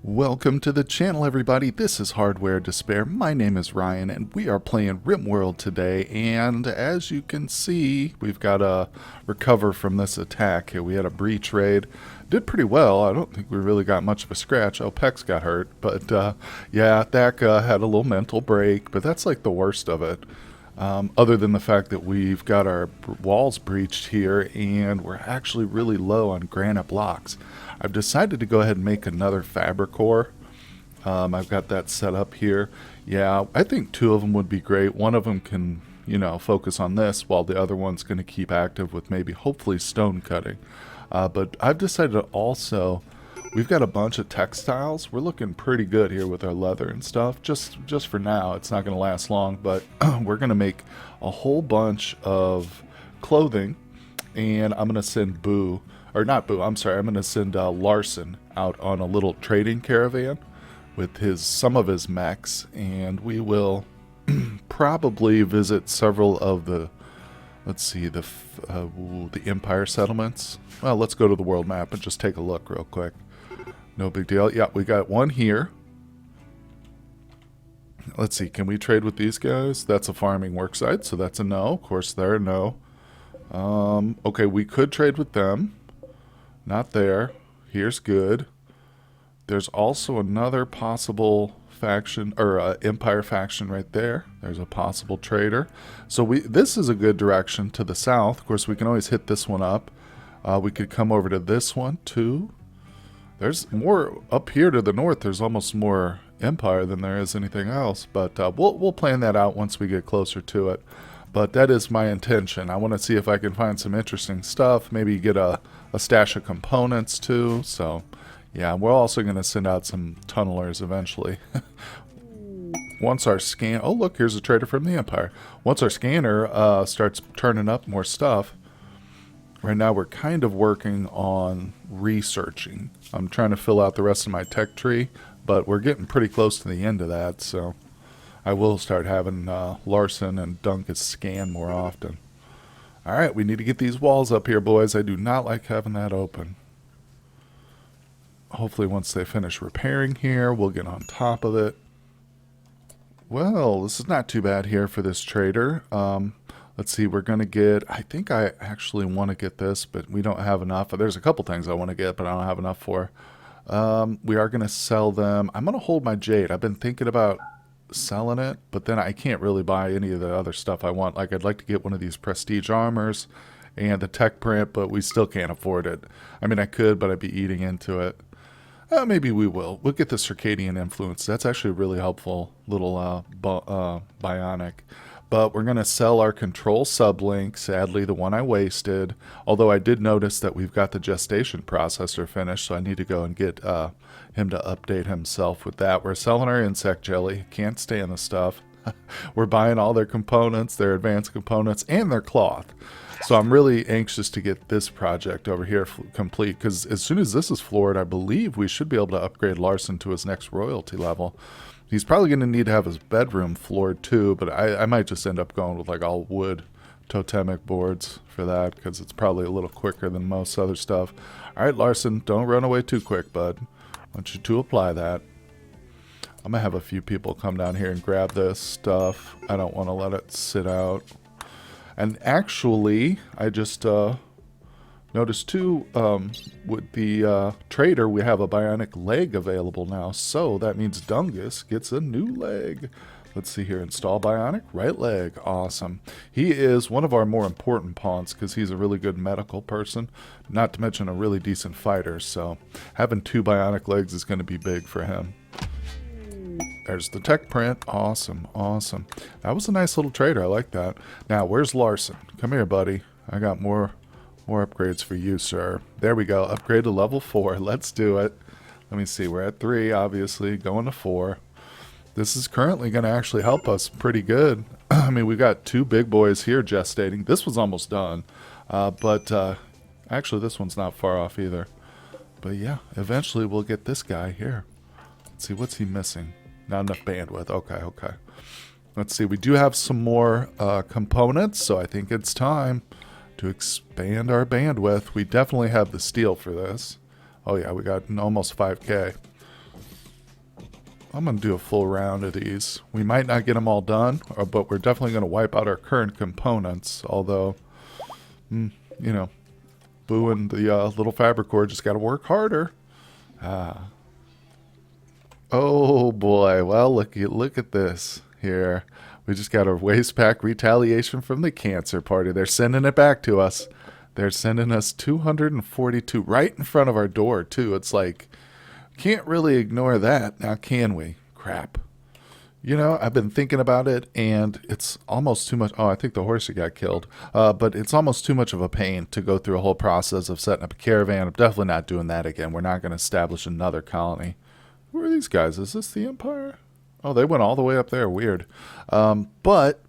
Welcome to the channel, everybody. This is Hardware Despair. My name is Ryan, and we are playing RimWorld today. And as you can see, we've got to recover from this attack here. We had a breach raid. Did pretty well. I don't think we really got much of a scratch. Oh, Pex got hurt. But yeah, Thak had a little mental break, but that's like the worst of it. Other than the fact that we've got our walls breached here, and we're actually really low on granite blocks. I've decided to go ahead and make another fabric core. I've got that set up here. Yeah, I think two of them would be great. One of them can, focus on this, while the other one's going to keep active with maybe, hopefully, stone cutting. But I've decided to also, we've got a bunch of textiles. We're looking pretty good here with our leather and stuff. Just for now, it's not going to last long, but we're going to make a whole bunch of clothing, and I'm going to send Boo. Or not Boo, I'm sorry, I'm going to send Larson out on a little trading caravan with some of his mechs, and we will probably visit several of the, let's see, the Empire settlements. Well, let's go to the world map and just take a look real quick. No big deal. Yeah, we got one here. Let's see, can we trade with these guys? That's a farming worksite, so that's a no. Of course, they're a no. Okay, we could trade with them. Not there. Here's good. There's also another possible faction, or Empire faction right there. There's a possible trader. So this is a good direction to the south. Of course, we can always hit this one up. We could come over to this one too. There's more up here to the north. There's almost more Empire than there is anything else. But we'll plan that out once we get closer to it. But that is my intention. I want to see if I can find some interesting stuff. Maybe get a stash of components too. So yeah, we're also going to send out some tunnelers eventually. Once our scan... Oh, look, here's a trader from the Empire. Once our scanner starts turning up more stuff, right now we're kind of working on researching. I'm trying to fill out the rest of my tech tree, but we're getting pretty close to the end of that, so I will start having Larson and Duncan scan more often. Alright, we need to get these walls up here, boys. I do not like having that open. Hopefully once they finish repairing here, we'll get on top of it. Well, this is not too bad here for this trader. Let's see, we're going to get... I think I actually want to get this, but we don't have enough. There's a couple things I want to get, but I don't have enough for. We are going to sell them. I'm going to hold my jade. I've been thinking about selling it, but then I can't really buy any of the other stuff I want. Like, I'd like to get one of these prestige armors and the tech print, but we still can't afford it. I mean, I could, but I'd be eating into it. Maybe we will. We'll get the circadian influence. That's actually a really helpful little bionic. But we're going to sell our control sublink, sadly the one I wasted. Although I did notice that we've got the gestation processor finished, so I need to go and get him to update himself with that. We're selling our insect jelly. Can't stand the stuff. We're buying all their components, their advanced components, and their cloth. So I'm really anxious to get this project over here complete, because as soon as this is floored, I believe we should be able to upgrade Larson to his next royalty level. He's probably going to need to have his bedroom floored too, but I might just end up going with like all wood totemic boards for that, because it's probably a little quicker than most other stuff. Alright, Larson, don't run away too quick, bud. I want you to apply that. I'm going to have a few people come down here and grab this stuff. I don't want to let it sit out. And actually, I just noticed too, with the trader, we have a bionic leg available now. So that means Dungus gets a new leg. Let's see here. Install bionic right leg. Awesome. He is one of our more important pawns because he's a really good medical person. Not to mention a really decent fighter. So having two bionic legs is going to be big for him. There's the tech print. Awesome. Awesome. That was a nice little trader. I like that. Now, where's Larson? Come here, buddy. I got more upgrades for you, sir. There we go. Upgrade to level 4. Let's do it. Let me see. We're at 3, obviously. Going to 4. This is currently going to actually help us pretty good. I mean, we got 2 big boys here gestating. This was almost done. But actually, this one's not far off either. But yeah, eventually we'll get this guy here. Let's see. What's he missing? Not enough bandwidth. Okay. Let's see. We do have some more components, so I think it's time to expand our bandwidth. We definitely have the steel for this. Oh yeah, we got almost 5K. I'm going to do a full round of these. We might not get them all done, but we're definitely going to wipe out our current components. Although, you know, Boo and the little Fabricore just got to work harder. Oh boy, well look at this here. We just got a waste pack retaliation from the cancer party. They're sending it back to us. They're sending us 242 right in front of our door too. It's like, can't really ignore that. Now can we? Crap. You know, I've been thinking about it, and it's almost too much. Oh, I think the horsey got killed. But it's almost too much of a pain to go through a whole process of setting up a caravan. I'm definitely not doing that again. We're not going to establish another colony. Who are these guys? Is this the Empire? Oh, they went all the way up there. Weird. But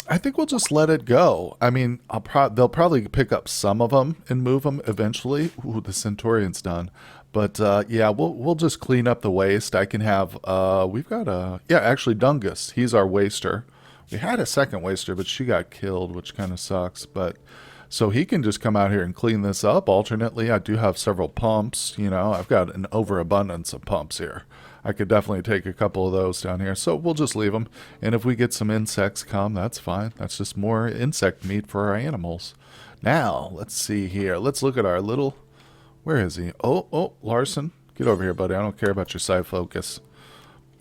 I think we'll just let it go. I mean, they'll probably pick up some of them and move them eventually. Ooh, the Centurion's done. But yeah, we'll just clean up the waste. I can have we've got actually Dungus. He's our waster. We had a second waster, but she got killed, which kind of sucks. But so he can just come out here and clean this up. Alternately, I do have several pumps. You know, I've got an overabundance of pumps here. I could definitely take a couple of those down here. So we'll just leave them. And if we get some insects come, that's fine. That's just more insect meat for our animals. Now, let's see here. Let's look at our little... Where is he? Oh, Larson. Get over here, buddy. I don't care about your side focus.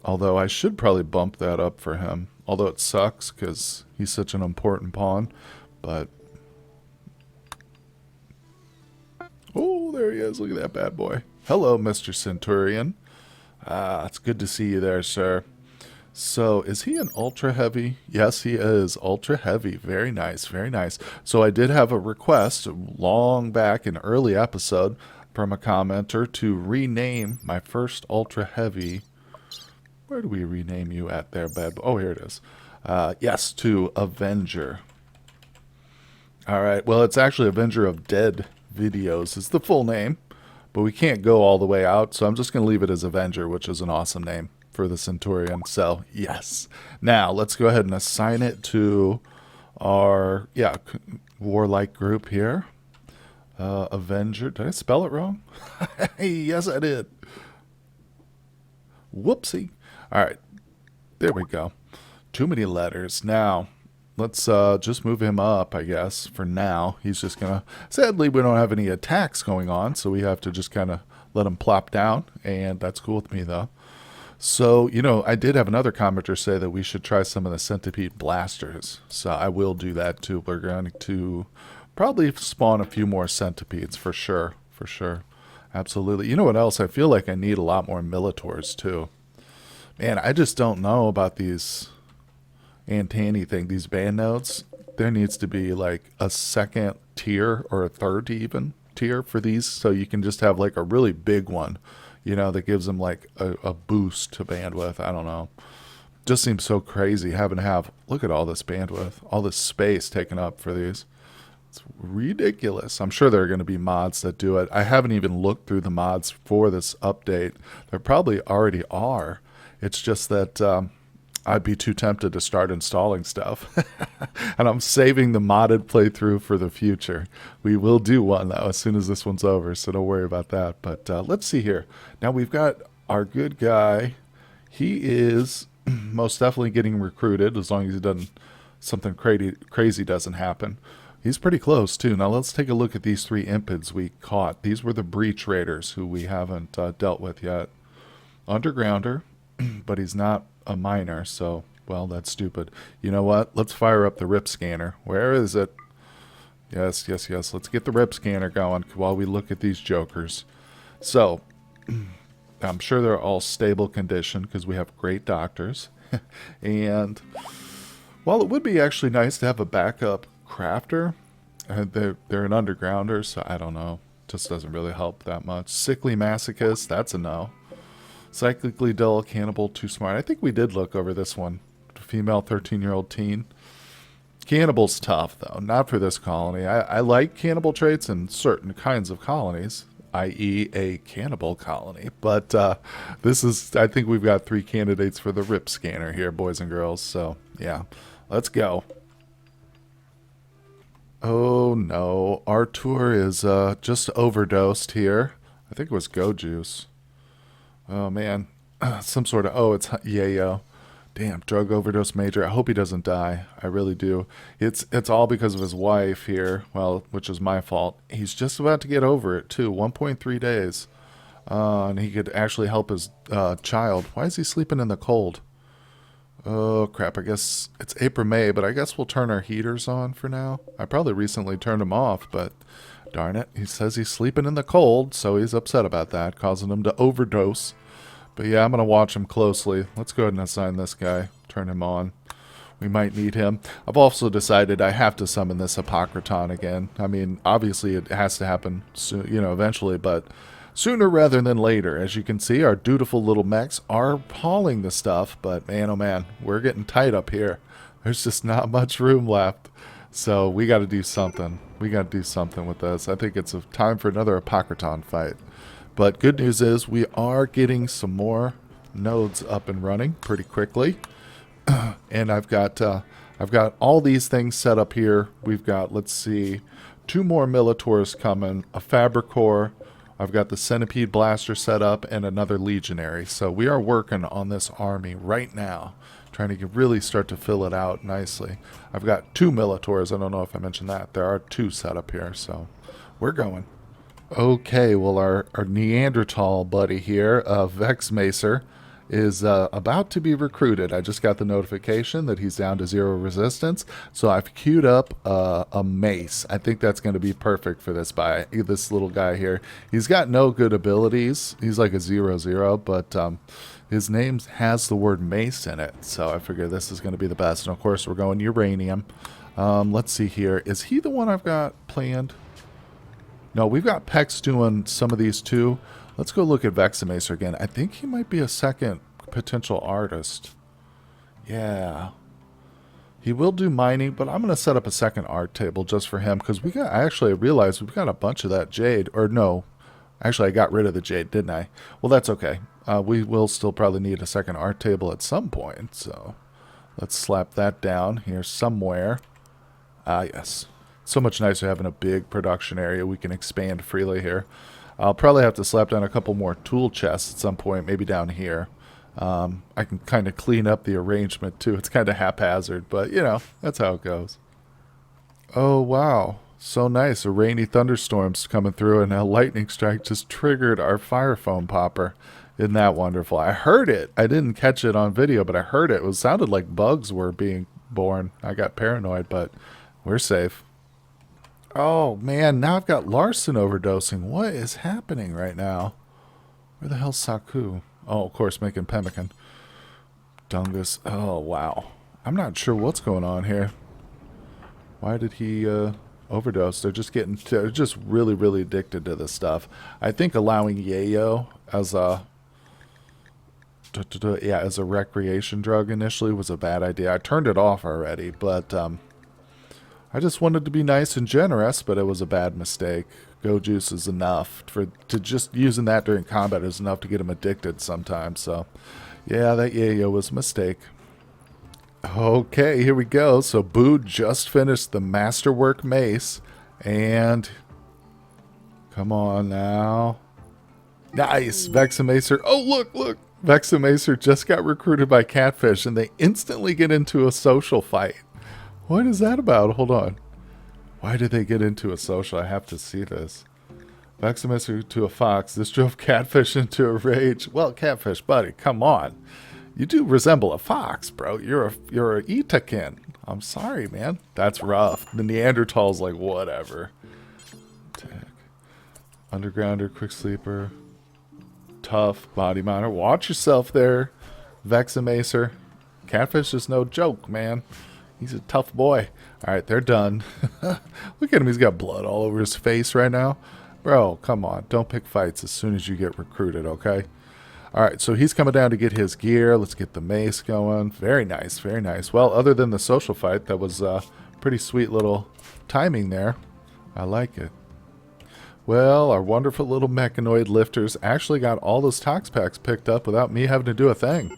Although I should probably bump that up for him. Although it sucks because he's such an important pawn. But... Oh, there he is. Look at that bad boy. Hello, Mr. Centurion. It's good to see you there, sir. So, is he an ultra heavy? Yes, he is ultra heavy. Very nice, very nice. So, I did have a request long back in early episode from a commenter to rename my first ultra heavy. Where do we rename you at there, bad boy? Oh, here it is. Yes, to Avenger. All right. Well, it's actually Avenger of Dead Videos is the full name. But we can't go all the way out, so I'm just going to leave it as Avenger, which is an awesome name for the Centurion. So, yes. Now, let's go ahead and assign it to our, warlike group here. Avenger. Did I spell it wrong? Yes, I did. Whoopsie. All right. There we go. Too many letters. Now... Let's just move him up, I guess, for now. He's just going to... Sadly, we don't have any attacks going on, so we have to just kind of let him plop down, and that's cool with me, though. So, you know, I did have another commenter say that we should try some of the centipede blasters, so I will do that, too. We're going to probably spawn a few more centipedes, for sure, Absolutely. You know what else? I feel like I need a lot more Militors, too. Man, I just don't know about these... Antani thing, these band nodes, there needs to be like a second tier or a third even tier for these, so you can just have like a really big one, you know, that gives them like a boost to bandwidth. I don't know, just seems so crazy having to have, look at all this bandwidth, all this space taken up for these. It's ridiculous. I'm sure there are going to be mods that do it. I haven't even looked through the mods for this update. There probably already are. It's just that I'd be too tempted to start installing stuff. And I'm saving the modded playthrough for the future. We will do one, though, as soon as this one's over, so don't worry about that. But let's see here. Now we've got our good guy. He is most definitely getting recruited, as long as he doesn't, something crazy doesn't happen. He's pretty close, too. Now let's take a look at these 3 impids we caught. These were the Breach Raiders, who we haven't dealt with yet. Undergrounder, but he's not a miner, so, well, that's stupid. You know what? Let's fire up the rip scanner. Where is it? Yes. Let's get the rip scanner going while we look at these jokers. So, I'm sure they're all stable condition because we have great doctors. And while it would be actually nice to have a backup crafter, they're an undergrounder, so I don't know. Just doesn't really help that much. Sickly masochist, that's a no. Psychically dull, cannibal, too smart. I think we did look over this one. Female 13-year-old teen. Cannibal's tough, though. Not for this colony. I like cannibal traits in certain kinds of colonies, i.e. a cannibal colony. But this is, I think we've got 3 candidates for the rip scanner here, boys and girls. So, yeah. Let's go. Oh, no. Artur is just overdosed here. I think it was Go Juice. Oh, man. Some sort of, oh, it's yayo. Damn, drug overdose major. I hope he doesn't die. I really do. It's all because of his wife here. Well, which is my fault. He's just about to get over it too. 1.3 days, and he could actually help his child. Why is he sleeping in the cold? Oh crap! I guess it's April, May, but I guess we'll turn our heaters on for now. I probably recently turned them off, but darn it, he says he's sleeping in the cold, so he's upset about that, causing him to overdose. But yeah, I'm going to watch him closely. Let's go ahead and assign this guy. Turn him on. We might need him. I've also decided I have to summon this Apocryton again. I mean, obviously it has to happen soon, eventually, but sooner rather than later. As you can see, our dutiful little mechs are hauling the stuff, but man, oh man, we're getting tight up here. There's just not much room left. So we got to do something. We got to do something with this. I think it's time for another Apocryton fight. But good news is we are getting some more nodes up and running pretty quickly. And I've got all these things set up here. We've got, let's see, 2 more Militors coming, a Fabricore. I've got the Centipede Blaster set up and another Legionary. So we are working on this army right now, trying to really start to fill it out nicely. I've got 2 Militors. I don't know if I mentioned that. There are 2 set up here, so we're going. Okay, well, our Neanderthal buddy here, Vexmacer, is about to be recruited. I just got the notification that he's down to 0 resistance, so I've queued up a mace. I think that's going to be perfect for this little guy here. He's got no good abilities. He's like a 0/0, but his name has the word mace in it, so I figure this is going to be the best. And of course, we're going uranium. Let's see here. Is he the one I've got planned? No, we've got Pex doing some of these too. Let's go look at Vexamacer again. I think he might be a second potential artist. Yeah. He will do mining, but I'm going to set up a second art table just for him because I realized we've got a bunch of that jade. Or no, actually I got rid of the jade, didn't I? Well, that's okay. We will still probably need a second art table at some point. So let's slap that down here somewhere. Yes. So much nicer having a big production area. We can expand freely here. I'll probably have to slap down a couple more tool chests at some point, maybe down here. I can kind of clean up the arrangement too. It's kind of haphazard, but that's how it goes. Oh wow, so nice. A rainy thunderstorm's coming through and a lightning strike just triggered our fire foam popper. Isn't that wonderful? I heard it. I didn't catch it on video, but I heard it. It sounded like bugs were being born. I got paranoid, but we're safe. Oh, man, now I've got Larson overdosing. What is happening right now? Where the hell's Saku? Oh, of course, making pemmican. Dungus. Oh, wow. I'm not sure what's going on here. Why did he overdose? They're just really, really addicted to this stuff. I think allowing yayo as a recreation drug initially was a bad idea. I turned it off already, but I just wanted to be nice and generous, but it was a bad mistake. Go juice is enough. Just using that during combat is enough to get him addicted sometimes. So, yeah, that yayo was a mistake. Okay, here we go. So, Boo just finished the Masterwork Mace. And, come on now. Nice, Vexamacer. Oh, look. Vexamacer just got recruited by Catfish, and they instantly get into a social fight. What is that about? Hold on. Why did they get into a social? I have to see this. Vexamacer to a fox. This drove Catfish into a rage. Well, Catfish, buddy, come on. You do resemble a fox, bro. You're a Itakin. I'm sorry, man. That's rough. The Neanderthal's like, whatever. Attack. Undergrounder, quick sleeper. Tough, body miner. Watch yourself there, Vexamacer. Catfish is no joke, man. He's a tough boy. All right, they're done. Look at him. He's got blood all over his face right now. Bro, come on. Don't pick fights as soon as you get recruited, okay? All right, so he's coming down to get his gear. Let's get the mace going. Very nice, very nice. Well, other than the social fight, that was pretty sweet little timing there. I like it. Well, our wonderful little mechanoid lifters actually got all those tox packs picked up without me having to do a thing.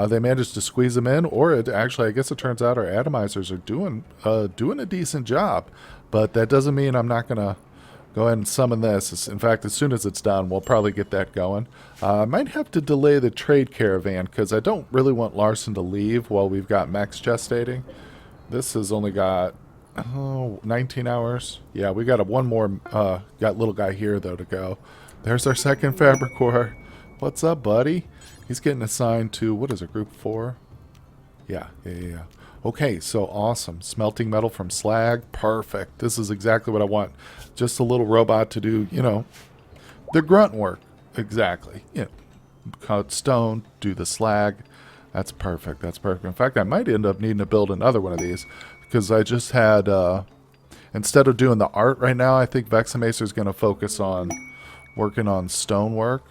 They managed to squeeze them in, or I guess it turns out our atomizers are doing a decent job. But that doesn't mean I'm not going to Go ahead and summon this. In fact, as soon as it's done, we'll probably get that going. I might have to delay the trade caravan because I don't really want Larson to leave while we've got mechs gestating. This has only got 19 hours. Yeah, we got one more got little guy here though to go. There's our second Fabricor. What's up, buddy? He's getting assigned to, what is it, group 4? Yeah. Okay, so awesome. Smelting metal from slag. Perfect. This is exactly what I want. Just a little robot to do, the grunt work. Exactly. Cut stone, do the slag. That's perfect. That's perfect. In fact, I might end up needing to build another one of these because I just had, instead of doing the art right now, I think Vexamacer is going to focus on working on stonework.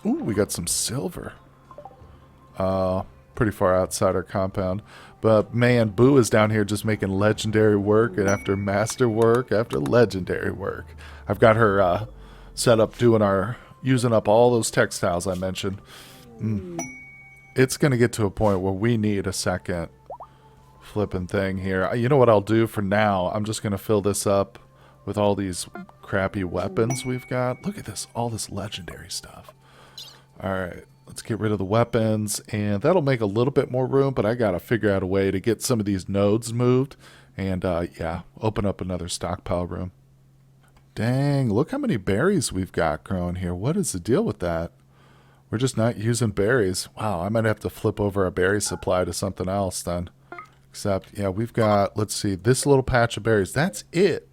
Ooh, we got some silver. Pretty far outside our compound. But man, Boo is down here just making legendary work and after master work after legendary work. I've got her set up using up all those textiles I mentioned. It's going to get to a point where we need a second flipping thing here. You know what I'll do for now? I'm just going to fill this up with all these crappy weapons we've got. Look at this, all this legendary stuff. Alright, let's get rid of the weapons, and that'll make a little bit more room, but I gotta figure out a way to get some of these nodes moved, and yeah, open up another stockpile room. Dang, look how many berries we've got growing here. What is the deal with that? We're just not using berries. Wow, I might have to flip over our berry supply to something else then. Except, yeah, we've got, let's see, this little patch of berries. That's it.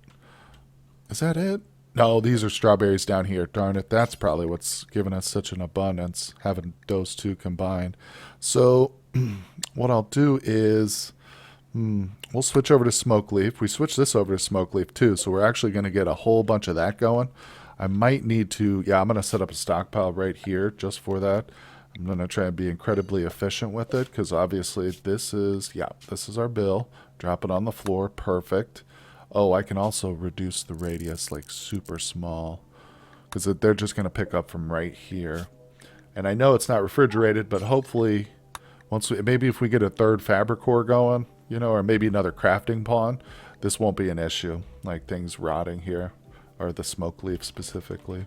Is that it? No, these are strawberries down here. Darn it. That's probably what's given us such an abundance, having those two combined. So what I'll do is we'll switch over to smoke leaf. We switch this over to smoke leaf too, so we're actually going to get a whole bunch of that going. I might need to, yeah, I'm going to set up a stockpile right here just for that. I'm going to try and be incredibly efficient with it because obviously this is our bill. Drop it on the floor. Perfect. Oh, I can also reduce the radius like super small because they're just going to pick up from right here. And I know it's not refrigerated, but hopefully maybe if we get a third Fabricor going, or maybe another crafting pawn, this won't be an issue, like things rotting here, or the smoke leaf specifically.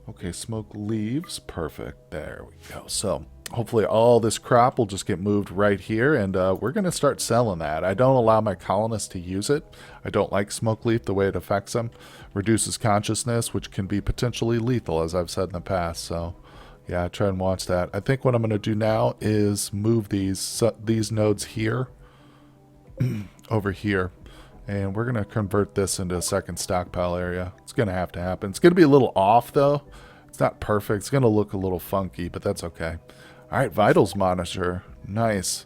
Okay, smoke leaves. Perfect. There we go. So hopefully all this crop will just get moved right here, and we're going to start selling that. I don't allow my colonists to use it. I don't like smoke leaf, the way it affects them. Reduces consciousness, which can be potentially lethal, as I've said in the past. So yeah, try and watch that. I think what I'm going to do now is move these nodes here over here. And we're going to convert this into a second stockpile area. It's going to have to happen. It's going to be a little off, though. It's not perfect. It's going to look a little funky, but that's okay. All right, vitals monitor. Nice.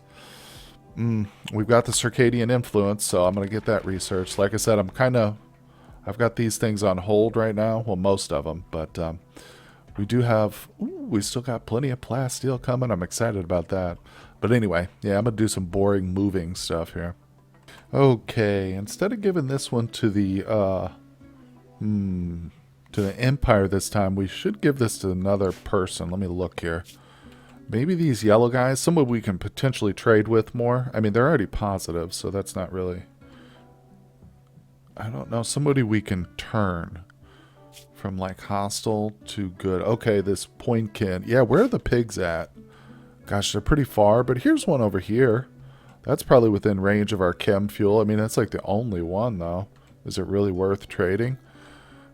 We've got the circadian influence, so I'm going to get that researched. Like I said, I've got these things on hold right now. Well, most of them, but we do have, we still got plenty of plasteel coming. I'm excited about that. But anyway, yeah, I'm going to do some boring moving stuff here. Okay, instead of giving this one to the Empire this time, we should give this to another person. Let me look here. Maybe these yellow guys, someone we can potentially trade with more. I mean, they're already positive, so that's not really... I don't know, somebody we can turn from like hostile to good. Okay, this Poinkin. Yeah, where are the pigs at? Gosh, they're pretty far, but here's one over here. That's probably within range of our chem fuel. I mean, that's like the only one, though. Is it really worth trading?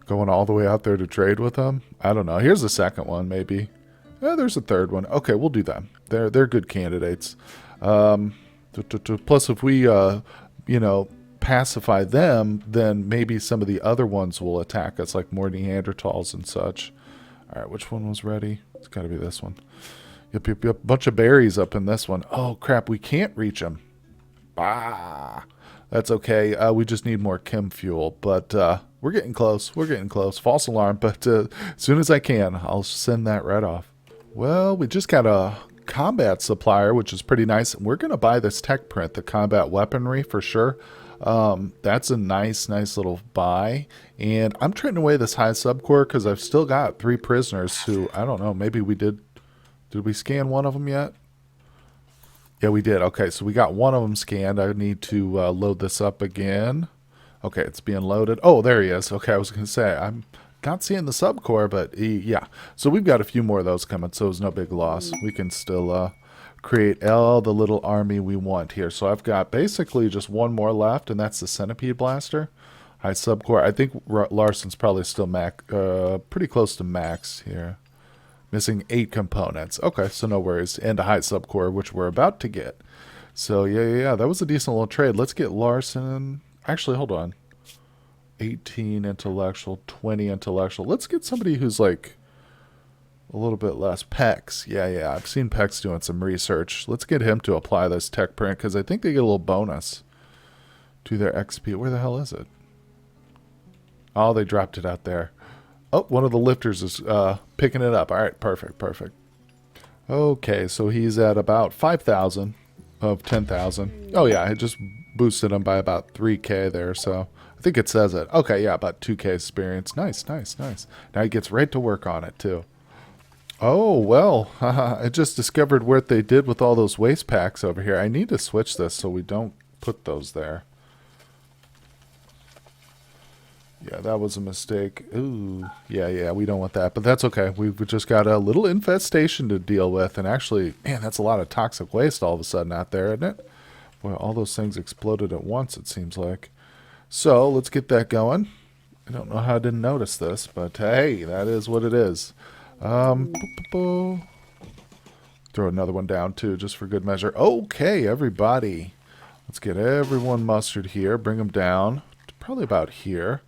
Going all the way out there to trade with them? I don't know. Here's the second one, maybe. There's a third one. Okay, we'll do them. They're good candidates. Plus, if we, pacify them, then maybe some of the other ones will attack us, like more Neanderthals and such. All right, which one was ready? It's got to be this one. Yep. Bunch of berries up in this one. Oh, crap. We can't reach them. Bah. That's okay. We just need more chem fuel. But we're getting close. We're getting close. False alarm. But as soon as I can, I'll send that right off. Well, we just got a combat supplier, which is pretty nice. We're going to buy this tech print, the combat weaponry, for sure. That's a nice little buy. And I'm trading away this high subcore because I've still got 3 prisoners who, I don't know, maybe we did... Did we scan one of them yet? Yeah, we did. Okay, so we got one of them scanned. I need to load this up again. Okay, it's being loaded. Oh, there he is. Okay, I was going to say, I'm not seeing the subcore, but yeah. So we've got a few more of those coming, so it's no big loss. We can still create all the little army we want here. So I've got basically just one more left, and that's the Centipede Blaster. High subcore. I think Larson's probably still pretty close to max here. Missing 8 components. Okay, so no worries. And a high subcore, which we're about to get. So yeah. That was a decent little trade. Let's get Larson. Actually, hold on. 18 intellectual, 20 intellectual. Let's get somebody who's like a little bit less. Pex. Yeah. I've seen Pex doing some research. Let's get him to apply this tech print because I think they get a little bonus to their XP. Where the hell is it? Oh, they dropped it out there. Oh, one of the lifters is picking it up. All right, perfect. Okay, so he's at about 5,000 of 10,000. Oh, yeah, it just boosted him by about 3K there, so I think it says it. Okay, yeah, about 2K experience. Nice. Now he gets right to work on it, too. Oh, well, I just discovered what they did with all those waste packs over here. I need to switch this so we don't put those there. Yeah, that was a mistake. Ooh, yeah, we don't want that, but that's okay. We've just got a little infestation to deal with, and actually, man, that's a lot of toxic waste all of a sudden out there, isn't it? Boy, all those things exploded at once, it seems like. So, let's get that going. I don't know how I didn't notice this, but hey, that is what it is. Throw another one down, too, just for good measure. Okay, everybody. Let's get everyone mustered here. Bring them down to probably about here.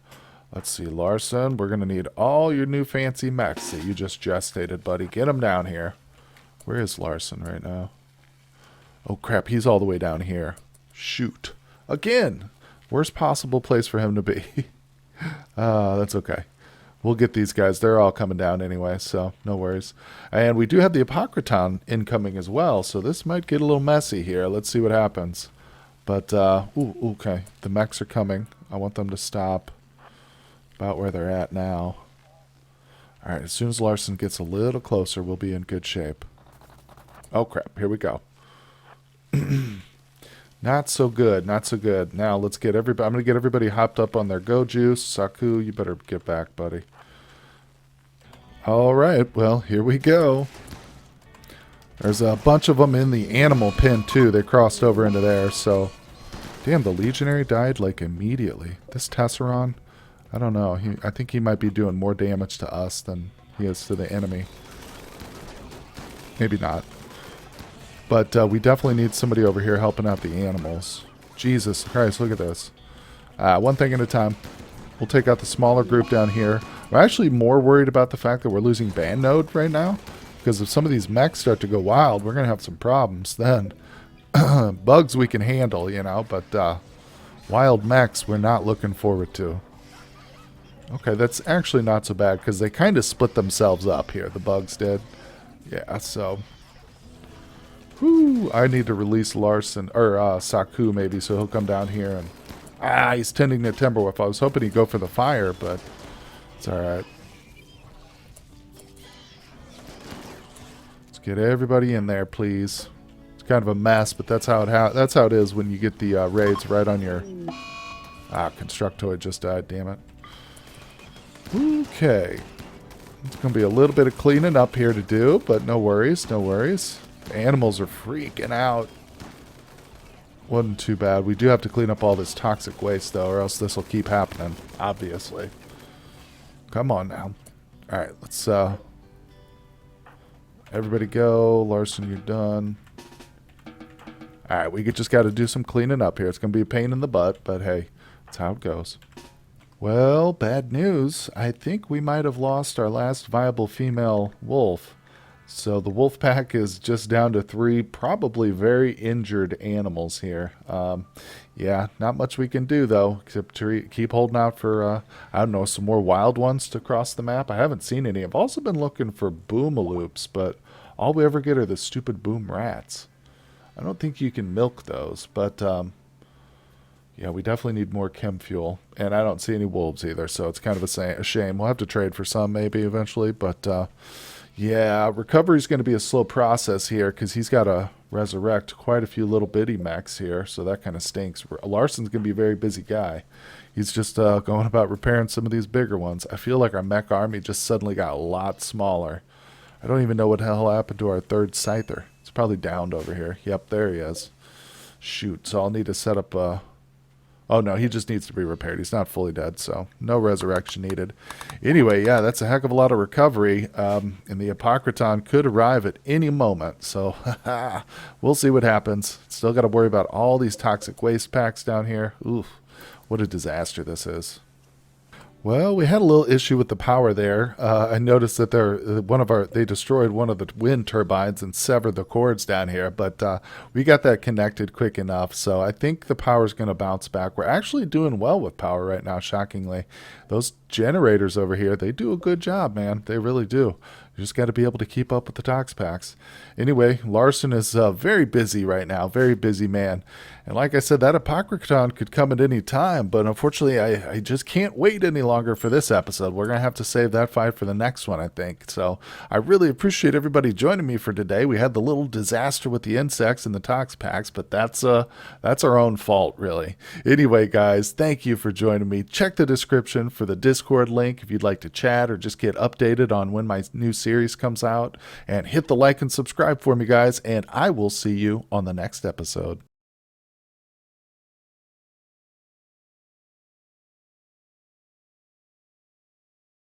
Let's see, Larson, we're going to need all your new fancy mechs that you just gestated, buddy. Get them down here. Where is Larson right now? Oh, crap, he's all the way down here. Shoot. Again, worst possible place for him to be. That's okay. We'll get these guys. They're all coming down anyway, so no worries. And we do have the Apocryton incoming as well, so this might get a little messy here. Let's see what happens. But, okay, the mechs are coming. I want them to stop about where they're at now. All right, as soon as Larson gets a little closer, we'll be in good shape. Oh, crap. Here we go. Not so good. Now, let's get everybody. I'm going to get everybody hopped up on their go juice. Saku, you better get back, buddy. All right. Well, here we go. There's a bunch of them in the animal pen, too. They crossed over into there, so... Damn, the Legionary died, like, immediately. This Tesseron... I don't know. I think he might be doing more damage to us than he is to the enemy. Maybe not. But we definitely need somebody over here helping out the animals. Jesus Christ, look at this. One thing at a time. We'll take out the smaller group down here. I'm actually more worried about the fact that we're losing band node right now. Because if some of these mechs start to go wild, we're going to have some problems then. Bugs we can handle, you know, but wild mechs we're not looking forward to. Okay, that's actually not so bad because they kind of split themselves up here. The bugs did. Yeah, so... Whew, I need to release Larson, or Saku maybe, so he'll come down here and... he's tending to Timberwolf. I was hoping he'd go for the fire, but it's alright. Let's get everybody in there, please. It's kind of a mess, but that's how it is when you get the raids right on your... Constructoid just died, damn it. Okay. It's going to be a little bit of cleaning up here to do, but no worries, no worries. The animals are freaking out. Wasn't too bad. We do have to clean up all this toxic waste, though, or else this will keep happening, obviously. Come on now. Alright, let's, everybody go. Larson, you're done. Alright, we just got to do some cleaning up here. It's going to be a pain in the butt, but hey, that's how it goes. Well, bad news. I think we might have lost our last viable female wolf. So the wolf pack is just down to 3 probably very injured animals here. Yeah, not much we can do, though, except to keep holding out for, I don't know, some more wild ones to cross the map. I haven't seen any. I've also been looking for boomaloops, but all we ever get are the stupid boom rats. I don't think you can milk those, but... yeah, we definitely need more chem fuel, and I don't see any wolves either, so it's kind of a shame. We'll have to trade for some maybe eventually, but yeah, recovery is going to be a slow process here because he's got to resurrect quite a few little bitty mechs here, so that kind of stinks. Larson's going to be a very busy guy. He's just going about repairing some of these bigger ones. I feel like our mech army just suddenly got a lot smaller. I don't even know what the hell happened to our third Scyther. It's probably downed over here. Yep, there he is. Shoot, so I'll need to set up... Oh, no, he just needs to be repaired. He's not fully dead, so no resurrection needed. Anyway, yeah, that's a heck of a lot of recovery, and the Apocryton could arrive at any moment, so we'll see what happens. Still got to worry about all these toxic waste packs down here. Oof, what a disaster this is. Well, we had a little issue with the power there. I noticed that they destroyed one of the wind turbines and severed the cords down here, but we got that connected quick enough, so I think the power is going to bounce back. We're actually doing well with power right now, shockingly. Those generators over here, they do a good job, man. They really do. You just got to be able to keep up with the tox packs. Anyway, Larson is very busy right now, very busy man. And like I said, that Apocryton could come at any time, but unfortunately, I just can't wait any longer for this episode. We're going to have to save that fight for the next one, I think. So I really appreciate everybody joining me for today. We had the little disaster with the insects and the tox packs, but that's our own fault, really. Anyway, guys, thank you for joining me. Check the description for the Discord link if you'd like to chat or just get updated on when my new series comes out. And hit the like and subscribe for me, guys, and I will see you on the next episode.